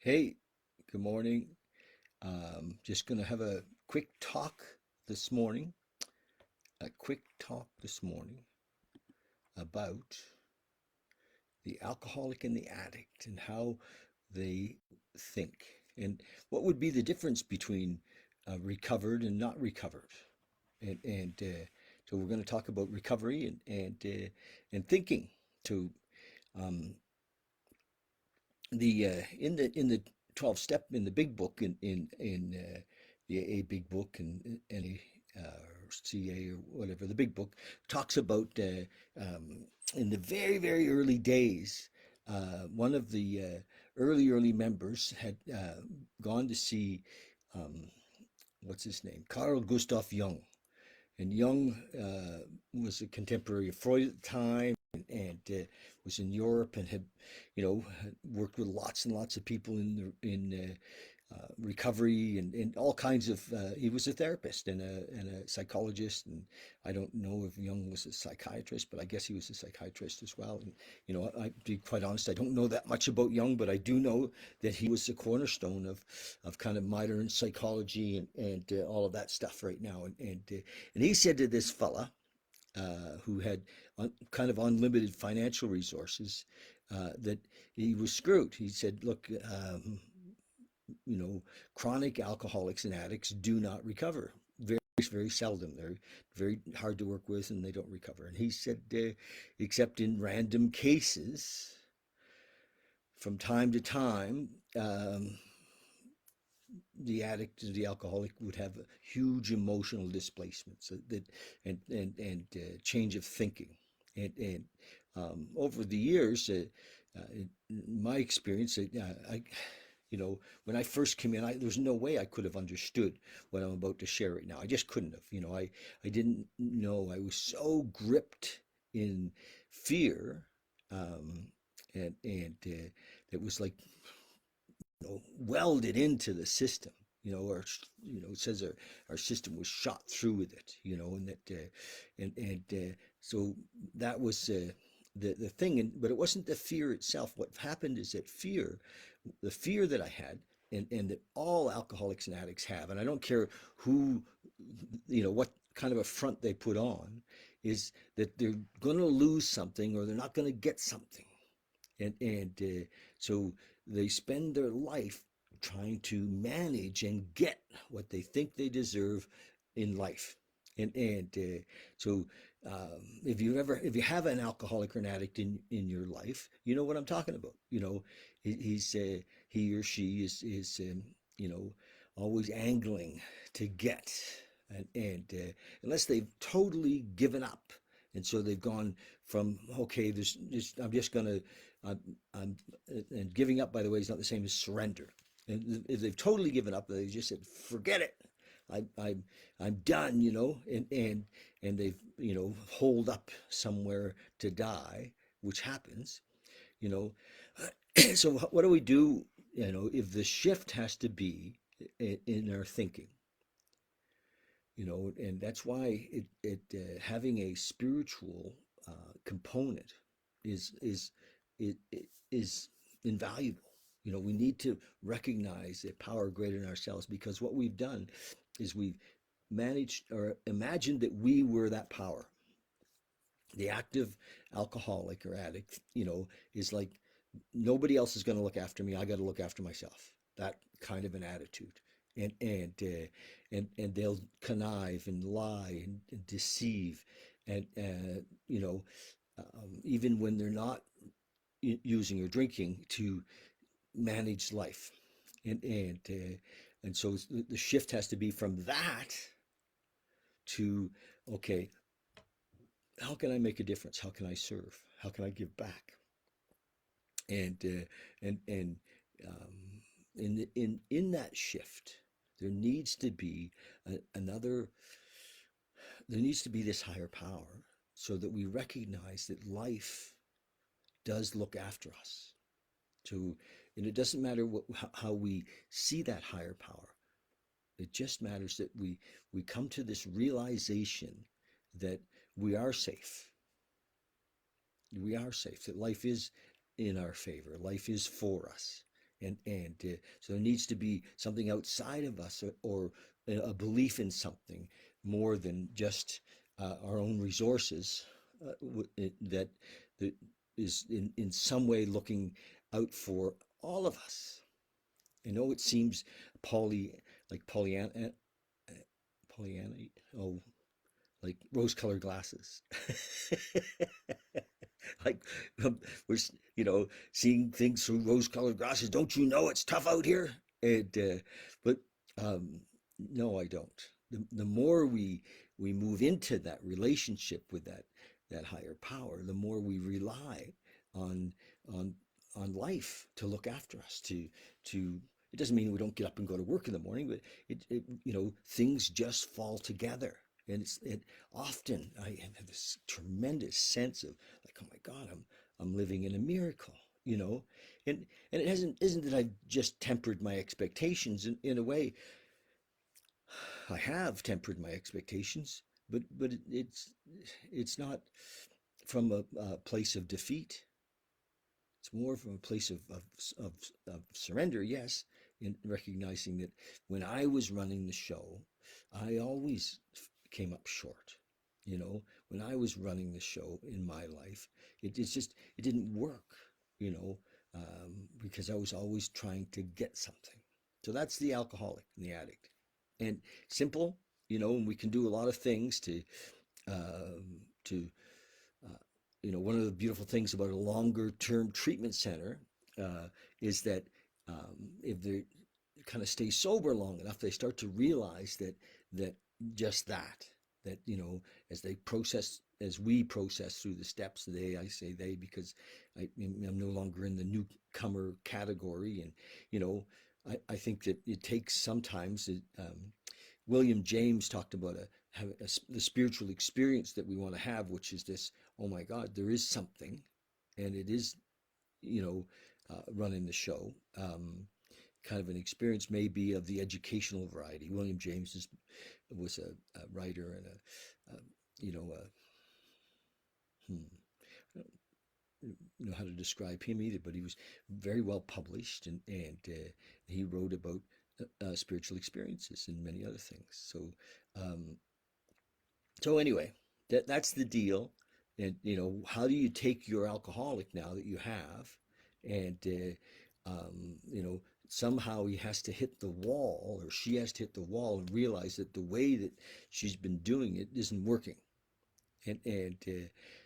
Hey, good morning. Just going to have a quick talk this morning, about the alcoholic and the addict and how they think and what would be the difference between recovered and not recovered. And so we're going to talk about recovery and thinking. So um, the 12 step in the big book in the AA big book and the CA or whatever the big book talks about in the very early days. One of the early members had gone to see um, what's his name, Carl Gustav Jung, and Jung was a contemporary of Freud at the time, and was in Europe and had, had worked with lots and lots of people in recovery and all kinds of. He was a therapist and a psychologist, and I don't know if Jung was a psychiatrist, but I guess he was a psychiatrist as well. And I be quite honest, I don't know that much about Jung, but I do know that he was the cornerstone of kind of modern psychology and all of that stuff right now. And he said to this fella who had kind of unlimited financial resources that he was screwed. He said, "Look, you know, chronic alcoholics and addicts do not recover. Very seldom. They're very hard to work with, and they don't recover." And he said, except in random cases, from time to time, the addict or the alcoholic would have a huge emotional displacement, so that and change of thinking, and over the years, in my experience, when I first came in, there's no way I could have understood what I'm about to share right now. I just couldn't have. I didn't know. I was so gripped in fear, um, and it was like welded into the system. Or it says our system was shot through with it. And that and so that was the thing. But it wasn't the fear itself. What happened is that the fear that I had, and that all alcoholics and addicts have, and I don't care who, what kind of a front they put on, is that they're going to lose something or they're not going to get something, and so they spend their life trying to manage and get what they think they deserve in life. And so if you have an alcoholic or an addict in your life, you know what I'm talking about. He or she is always angling to get, and unless they've totally given up, and so they've gone from, okay, I'm just gonna, I'm and giving up, by the way, is not the same as surrender. And if they've totally given up, they just said, forget it. I, I, I'm done, and they've, holed up somewhere to die, which happens, you know. So what do we do, if the shift has to be in our thinking, and that's why having a spiritual component is invaluable. We need to recognize a power greater than ourselves, because what we've done is we've managed or imagined that we were that power. The active alcoholic or addict, is like, nobody else is going to look after me. I got to look after myself. That kind of an attitude. And they'll connive and lie and deceive, and even when they're not using or drinking, to manage life. And so the shift has to be from that to, okay, how can I make a difference? How can I serve? How can I give back? And in that shift, there needs to be another. There needs to be this higher power, so that we recognize that life does look after us. So, and it doesn't matter how we see that higher power. It just matters that we come to this realization that we are safe. We are safe. That life is in our favor. Life is for us. So there needs to be something outside of us, or a belief in something more than just our own resources, that that is in some way looking out for all of us. I know it seems poly like Pollyanna, Pollyanna. Oh, like rose-colored glasses. Like, we're seeing things through rose-colored glasses. Don't you know it's tough out here? And but um, no, I don't. The more we move into that relationship with that higher power, the more we rely on on on life to look after us. To It doesn't mean we don't get up and go to work in the morning, but things just fall together. And it often I have this tremendous sense of, like, oh my God, I'm living in a miracle, you know. And it hasn't isn't that I've just tempered my expectations. In a way, I have tempered my expectations, but it's not from a place of defeat. It's more from a place of, of surrender, yes, in recognizing that when I was running the show, I always came up short. When I was running the show in my life, it didn't work, you know, because I was always trying to get something. So that's the alcoholic and the addict. And simple, and we can do a lot of things to one of the beautiful things about a longer term treatment center uh, is that if they kind of stay sober long enough, they start to realize that just that as we process through the steps. I say they because I'm no longer in the newcomer category. And I think that it takes sometimes. William James talked about the spiritual experience that we want to have, which is this: oh my God, there is something, and it is, you know, running the show. Kind of an experience, maybe of the educational variety. William James was a writer and a you know, a, hmm, I don't know how to describe him either, but he was very well published, and he wrote about spiritual experiences and many other things. Um, So anyway, that's the deal. And how do you take your alcoholic now that you have, and somehow he has to hit the wall, or she has to hit the wall and realize that the way that she's been doing it isn't working. And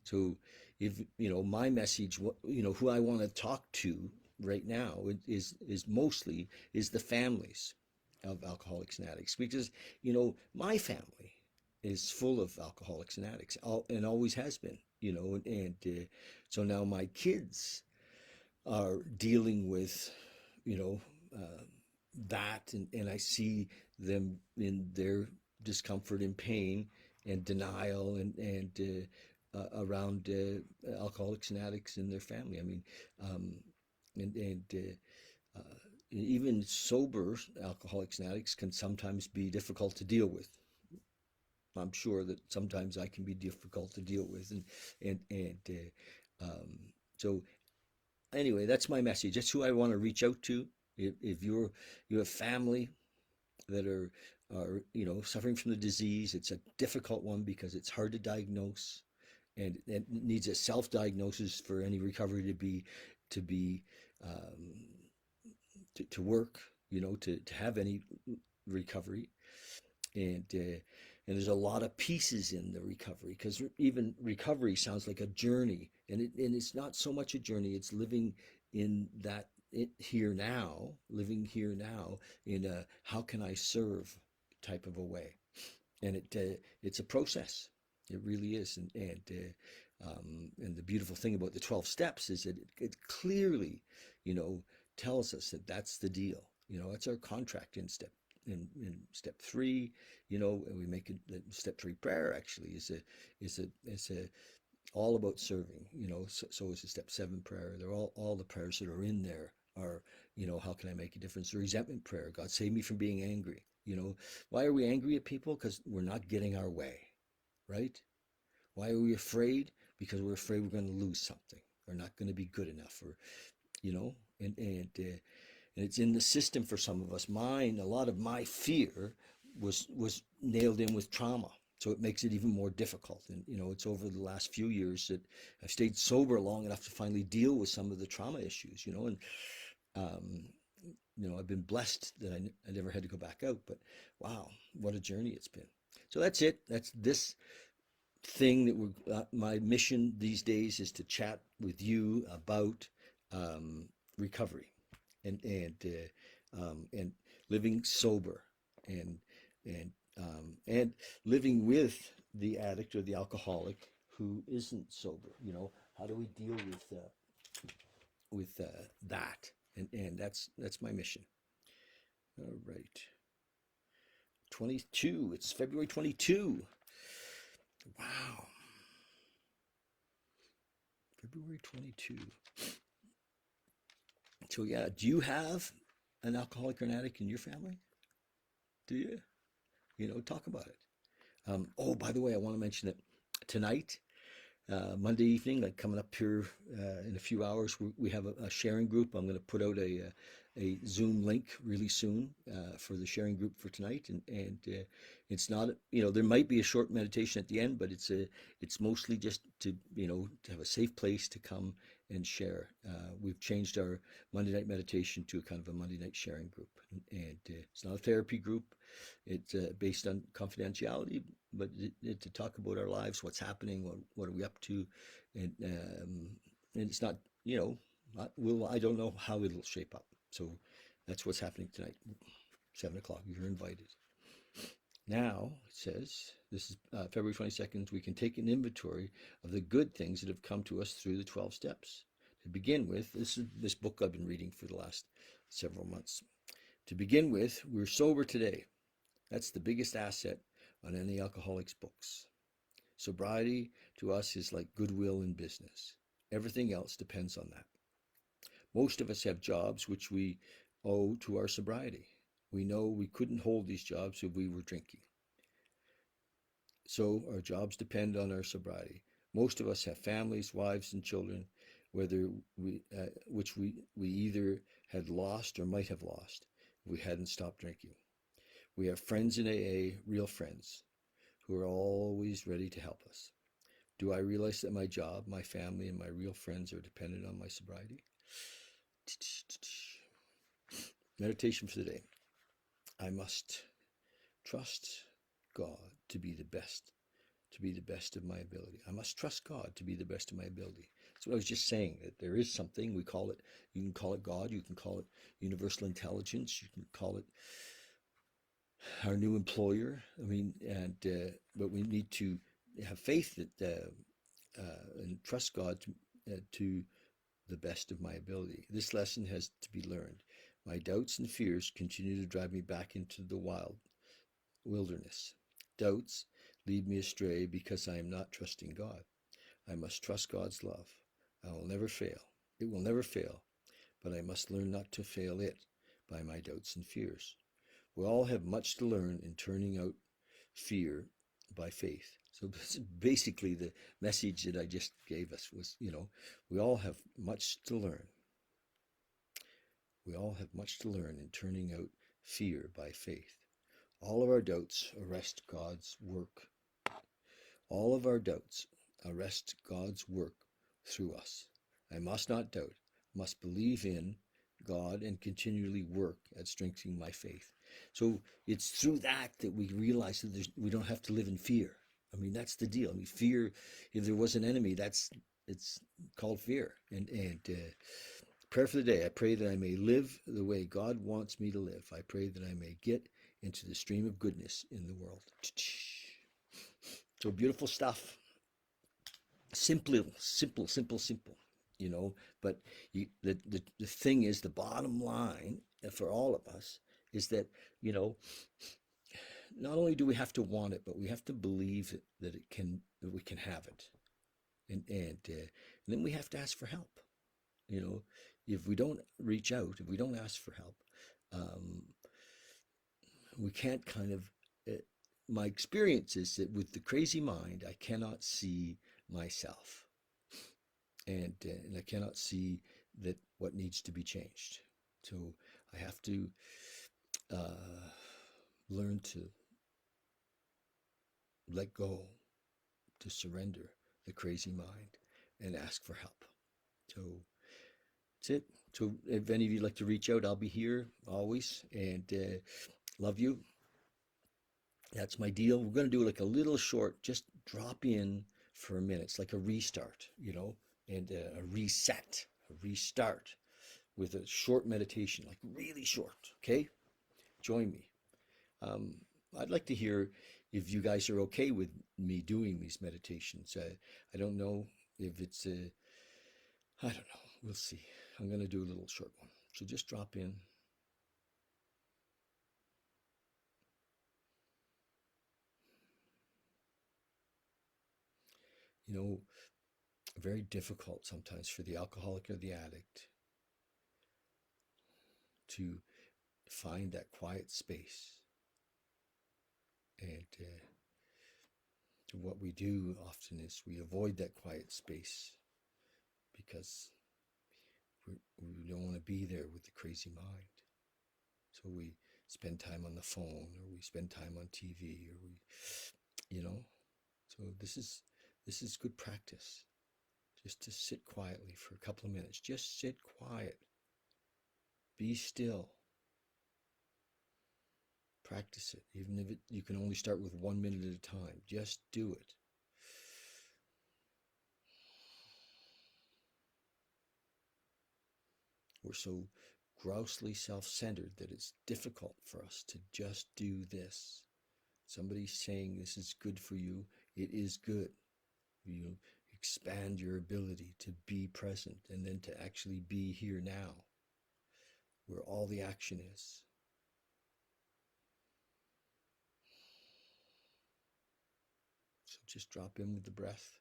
so, if my message, who I want to talk to right now is mostly is the families of alcoholics and addicts, because my family is full of alcoholics and addicts, and always has been. And so now my kids are dealing with you know uh, that, and I see them in their discomfort and pain and denial, and around alcoholics and addicts in their family. I mean, um, and even sober alcoholics and addicts can sometimes be difficult to deal with. I'm sure that sometimes I can be difficult to deal with, and so anyway, that's my message. That's who I want to reach out to. If you have family that are suffering from the disease, it's a difficult one because it's hard to diagnose, and it needs a self-diagnosis for any recovery to be um, to work. To have any recovery, and there's a lot of pieces in the recovery, because even recovery sounds like a journey, and it's not so much a journey. It's living in that here now, living here now in a how can I serve type of a way. And it's a process. It really is. And the beautiful thing about the 12 steps is that it clearly tells us that that's the deal. It's our contract in step three. We make it. Step three prayer actually is a all about serving. So is the step seven prayer. They're all the prayers that are in there are, how can I make a difference? The resentment prayer: God, save me from being angry. Why are we angry at people? Because we're not getting our way, right? Why are we afraid? Because we're afraid we're going to lose something, or not going to be good enough, or you know and and it's in the system for some of us. Mine, a lot of my fear was nailed in with trauma, so it makes it even more difficult. And it's over the last few years that I've stayed sober long enough to finally deal with some of the trauma issues. And um, I've been blessed that I never had to go back out. But wow, what a journey it's been. So that's it. That's this thing that my mission these days is to chat with you about recovery and living sober and and living with the addict or the alcoholic who isn't sober. How do we deal with that? And that's my mission. All right. 22. It's February 22. Wow. February 22. So yeah, do you have an alcoholic or an addict in your family? Do you? Talk about it. Oh, by the way, I want to mention that tonight, Monday evening, like coming up here in a few hours, we have a sharing group. I'm going to put out a Zoom link really soon for the sharing group for tonight, and it's not, there might be a short meditation at the end, but it's mostly just to to have a safe place to come and share. We've changed our Monday night meditation to a kind of a Monday night sharing group, and it's not a therapy group. It's based on confidentiality, but to talk about our lives, what's happening, what are we up to, and it's not, I don't know how it'll shape up. So that's what's happening tonight, 7 o'clock. You're invited. Now, it says, this is February 22nd, we can take an inventory of the good things that have come to us through the 12 steps. To begin with, this is this book I've been reading for the last several months. To begin with, we're sober today. That's the biggest asset on any alcoholic's books. Sobriety to us is like goodwill in business. Everything else depends on that. Most of us have jobs which we owe to our sobriety. We know we couldn't hold these jobs if we were drinking. So our jobs depend on our sobriety. Most of us have families, wives, and children, which we either had lost or might have lost if we hadn't stopped drinking. We have friends in AA, real friends, who are always ready to help us. Do I realize that my job, my family, and my real friends are dependent on my sobriety? Meditation for the day. I must trust God to be the best of my ability. I must trust God to be the best of my ability. That's what I was just saying, that there is something, you can call it God, you can call it universal intelligence, you can call it our new employer. But we need to have faith that and trust God to the best of my ability. This lesson has to be learned. My doubts and fears continue to drive me back into the wilderness. Doubts lead me astray because I am not trusting God. I must trust God's love. I will never fail. It will never fail, but I must learn not to fail it by my doubts and fears. We all have much to learn in turning out fear by faith. So basically the message that I just gave us was, we all have much to learn. We all have much to learn in turning out fear by faith. All of our doubts arrest God's work. All of our doubts arrest God's work through us. I must not doubt, must believe in God and continually work at strengthening my faith. So it's through that we realize that we don't have to live in fear. That's the deal. Fear, if there was an enemy, it's called fear. And prayer for the day. I pray that I may live the way God wants me to live. I pray that I may get into the stream of goodness in the world. So beautiful stuff. Simple, But the thing is, the bottom line for all of us is that, not only do we have to want it, but we have to believe that we can have it. And then we have to ask for help. If we don't reach out, if we don't ask for help, we can't my experience is that with the crazy mind, I cannot see myself. And I cannot see that what needs to be changed. So I have to learn to let go, to surrender the crazy mind and ask for help. So that's it. So if any of you like to reach out, I'll be here always, and love you. That's my deal. We're going to do like a little short, just drop in for a minute. It's like a restart, and a reset, a restart with a short meditation, like really short. Okay, join me. Um, I'd like to hear if you guys are okay with me doing these meditations. I don't know if it's I don't know. We'll see. I'm going to do a little short one. So just drop in. You know, very difficult sometimes for the alcoholic or the addict to find that quiet space. And what we do often is we avoid that quiet space because we don't want to be there with the crazy mind. So we spend time on the phone, or we spend time on TV, or you know. So this is good practice. Just to sit quietly for a couple of minutes. Just sit quiet. Be still. Practice it, even if you can only start with 1 minute at a time. Just do it. We're so grossly self-centered that it's difficult for us to just do this. Somebody's saying this is good for you. It is good. You expand your ability to be present and then to actually be here now, where all the action is. So just drop in with the breath.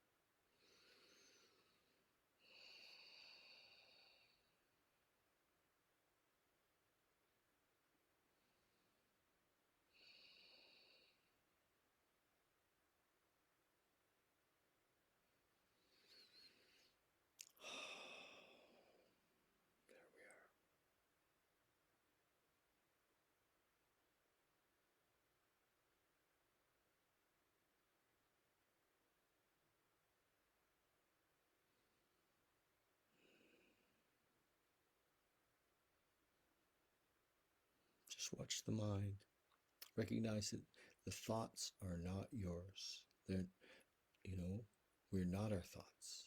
There we are. Just watch the mind. Recognize that the thoughts are not yours. They're, you know, we're not our thoughts.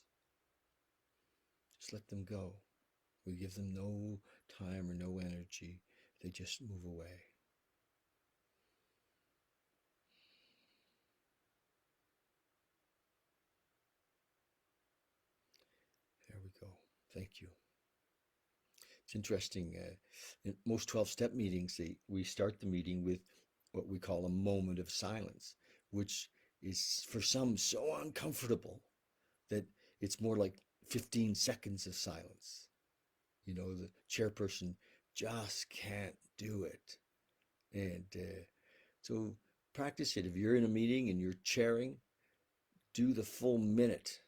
Just let them go. We give them no time or no energy. They just move away. There we go. Thank you. It's interesting. In most 12-step meetings, we start the meeting with what we call a moment of silence, which is for some so uncomfortable that it's more like 15 seconds of silence. The chairperson just can't do it. And so practice it. If you're in a meeting and you're chairing, do the full minute.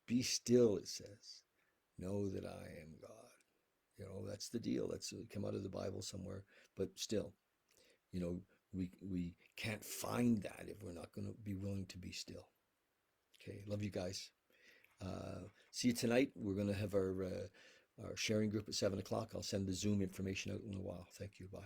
Be still, it says. Know that I am God. That's the deal. That's come out of the Bible somewhere. But still, you know, we can't find that if we're not going to be willing to be still. Okay, love you guys. See you tonight. We're going to have our sharing group at 7 o'clock. I'll send the Zoom information out in a while. Thank you. Bye.